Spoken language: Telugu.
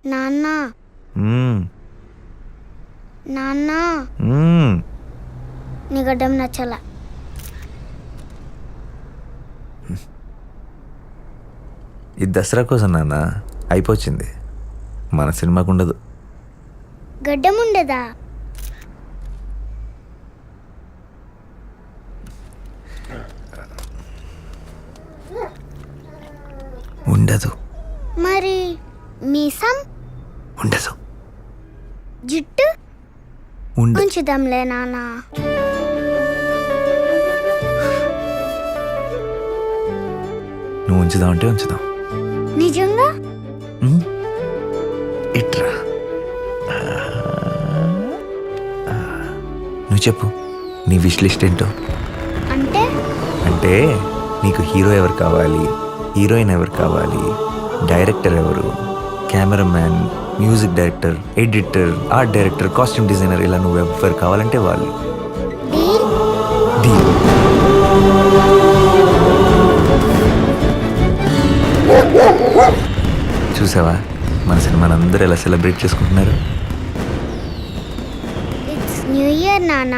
నాన్న మ్మ్. నాన్న మ్మ్. నీ గడ్డం నచ్చల. ఇది దసరా కోసం నాన్న, అయిపోయింది. మన సినిమాకు ఉండదు. గడ్డం ఉండదా? ఉండదు. మరి మీసం ఉండదు. జుట్టు ఉండదు. ఉంచుదాంలే నాన్న. నువ్వు ఉంచుదాం అంటే ఉంచుదాం. నిజంగా? మ్మ్. ఇట్రా. నువ్వు చెప్పు, నీ విష్ లిస్ట్ ఏంటో. అంటే అంటే నీకు హీరో ఎవరు కావాలి, హీరోయిన్ ఎవరు కావాలి, డైరెక్టర్ ఎవరు, cameraman, music director, editor, art director, costume designer, ఇలా నువ్వు ఎవరు కావాలంటే వాళ్ళు. డీల్? డీల్. చూసావా మన సినిమాని అందరూ ఎలా సెలబ్రేట్ చేసుకుంటున్నారు. ఇట్స్ న్యూ ఇయర్ నాన్న.